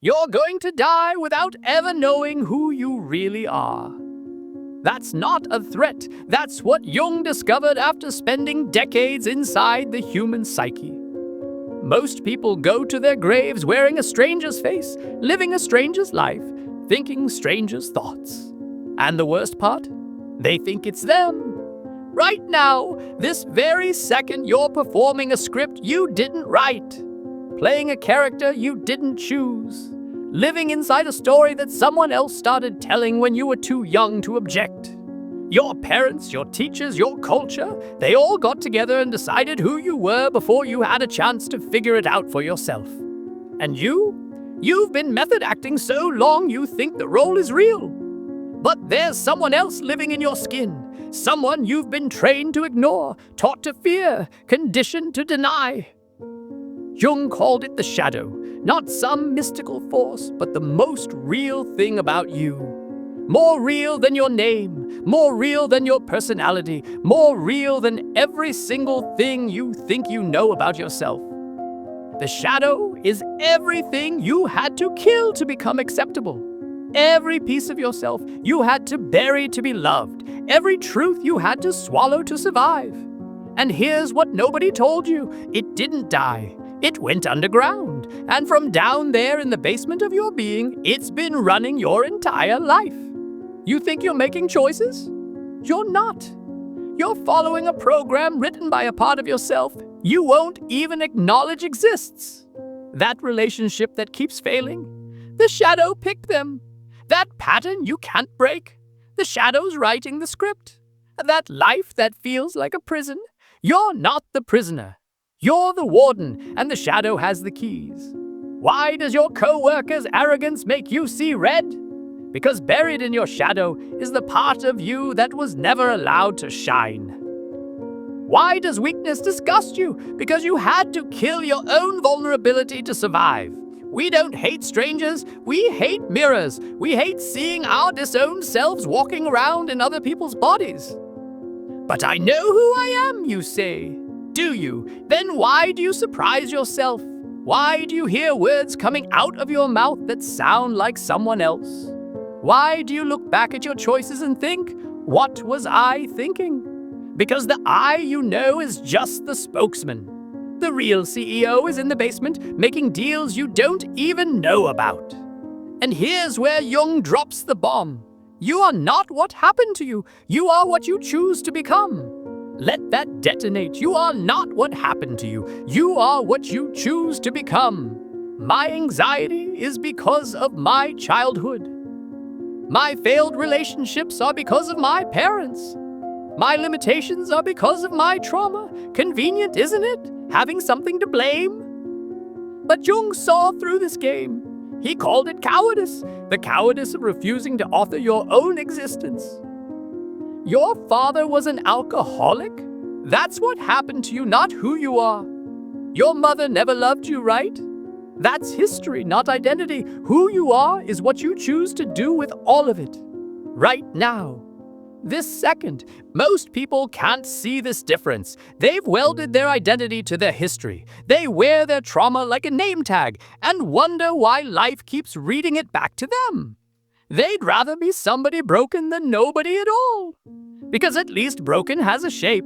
You're going to die without ever knowing who you really are. That's not a threat. That's what Jung discovered after spending decades inside the human psyche. Most people go to their graves wearing a stranger's face, living a stranger's life, thinking strangers' thoughts. And the worst part? They think it's them. Right now, this very second, you're performing a script you didn't write, playing a character you didn't choose, living inside a story that someone else started telling when you were too young to object. Your parents, your teachers, your culture, they all got together and decided who you were before you had a chance to figure it out for yourself. And you've been method acting so long you think the role is real. But there's someone else living in your skin, someone you've been trained to ignore, taught to fear, conditioned to deny. Jung called it the shadow, not some mystical force, but the most real thing about you. More real than your name, more real than your personality, more real than every single thing you think you know about yourself. The shadow is everything you had to kill to become acceptable. Every piece of yourself you had to bury to be loved. Every truth you had to swallow to survive. And here's what nobody told you. It didn't die. It went underground. And from down there in the basement of your being, it's been running your entire life. You think you're making choices? You're not. You're following a program written by a part of yourself you won't even acknowledge exists. That relationship that keeps failing, the shadow picked them. That pattern you can't break, the shadow's writing the script. That life that feels like a prison, you're not the prisoner. You're the warden, and the shadow has the keys. Why does your co-worker's arrogance make you see red? Because buried in your shadow is the part of you that was never allowed to shine. Why does weakness disgust you? Because you had to kill your own vulnerability to survive. We don't hate strangers, we hate mirrors. We hate seeing our disowned selves walking around in other people's bodies. But I know who I am, you say. Do you? Then why do you surprise yourself? Why do you hear words coming out of your mouth that sound like someone else? Why do you look back at your choices and think, what was I thinking? Because the I you know is just the spokesman. The real CEO is in the basement making deals you don't even know about. And here's where Jung drops the bomb. You are not what happened to you. You are what you choose to become. Let that detonate. You are not what happened to you. You are what you choose to become. My anxiety is because of my childhood. My failed relationships are because of my parents. My limitations are because of my trauma. Convenient, isn't it? Having something to blame? But Jung saw through this game. He called it cowardice. The cowardice of refusing to author your own existence. Your father was an alcoholic? That's what happened to you, not who you are. Your mother never loved you, right? That's history, not identity. Who you are is what you choose to do with all of it. Right now. This second, most people can't see this difference. They've welded their identity to their history. They wear their trauma like a name tag and wonder why life keeps reading it back to them. They'd rather be somebody broken than nobody at all. Because at least broken has a shape.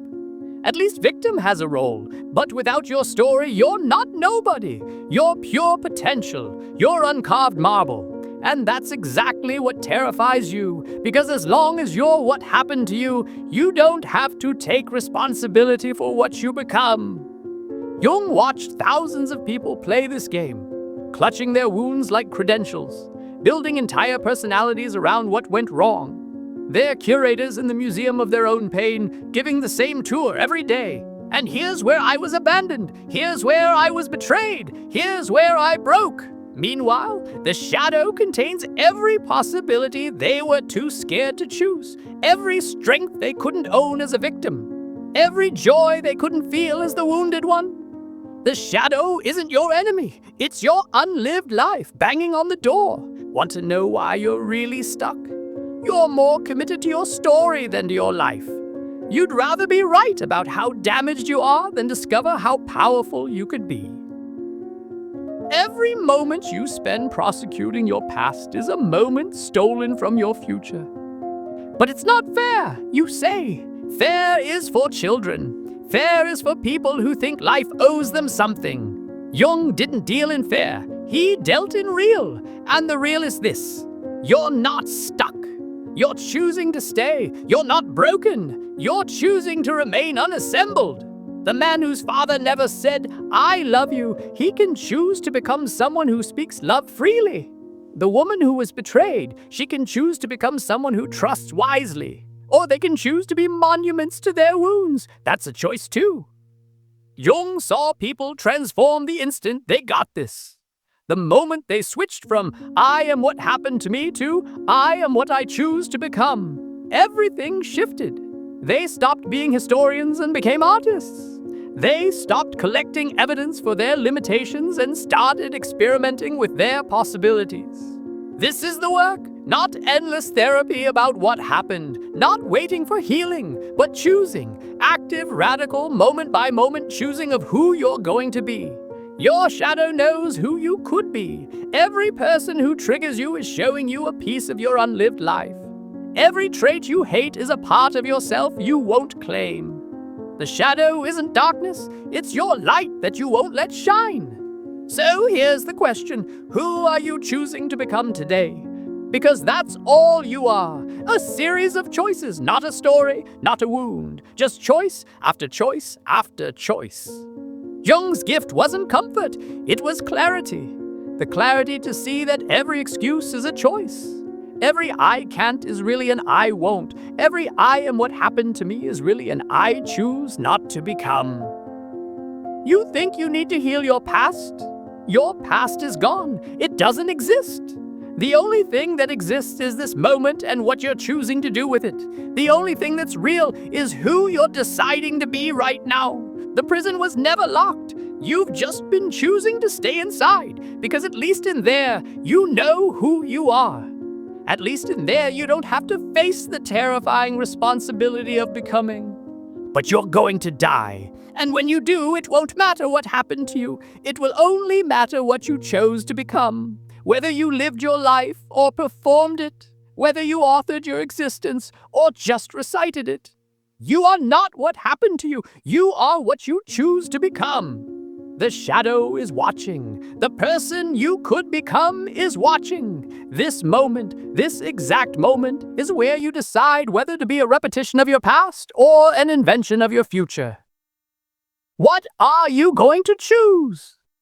At least victim has a role. But without your story, you're not nobody. You're pure potential. You're uncarved marble. And that's exactly what terrifies you, because as long as you're what happened to you, you don't have to take responsibility for what you become. Jung watched thousands of people play this game, clutching their wounds like credentials, building entire personalities around what went wrong. They're curators in the museum of their own pain, giving the same tour every day. And here's where I was abandoned. Here's where I was betrayed. Here's where I broke. Meanwhile, the shadow contains every possibility they were too scared to choose, every strength they couldn't own as a victim, every joy they couldn't feel as the wounded one. The shadow isn't your enemy, it's your unlived life banging on the door. Want to know why you're really stuck? You're more committed to your story than to your life. You'd rather be right about how damaged you are than discover how powerful you could be. Every moment you spend prosecuting your past is a moment stolen from your future. But it's not fair, you say. Fair is for children. Fair is for people who think life owes them something. Jung didn't deal in fair. He dealt in real. And the real is this. You're not stuck. You're choosing to stay. You're not broken. You're choosing to remain unassembled. The man whose father never said, "I love you," he can choose to become someone who speaks love freely. The woman who was betrayed, she can choose to become someone who trusts wisely. Or they can choose to be monuments to their wounds. That's a choice too. Jung saw people transform the instant they got this. The moment they switched from, "I am what happened to me," to, "I am what I choose to become," everything shifted. They stopped being historians and became artists. They stopped collecting evidence for their limitations and started experimenting with their possibilities. This is the work, not endless therapy about what happened, not waiting for healing, but choosing, active, radical, moment-by-moment choosing of who you're going to be. Your shadow knows who you could be. Every person who triggers you is showing you a piece of your unlived life. Every trait you hate is a part of yourself you won't claim. The shadow isn't darkness, it's your light that you won't let shine. So here's the question, who are you choosing to become today? Because that's all you are, a series of choices, not a story, not a wound, just choice after choice after choice. Jung's gift wasn't comfort, it was clarity. The clarity to see that every excuse is a choice. Every "I can't" is really an "I won't." Every "I am what happened to me" is really an "I choose not to become." You think you need to heal your past? Your past is gone. It doesn't exist. The only thing that exists is this moment and what you're choosing to do with it. The only thing that's real is who you're deciding to be right now. The prison was never locked. You've just been choosing to stay inside, because at least in there, you know who you are. At least in there, you don't have to face the terrifying responsibility of becoming. But you're going to die. And when you do, it won't matter what happened to you. It will only matter what you chose to become. Whether you lived your life or performed it, whether you authored your existence or just recited it. You are not what happened to you. You are what you choose to become. The shadow is watching. The person you could become is watching. This moment, this exact moment, is where you decide whether to be a repetition of your past or an invention of your future. What are you going to choose?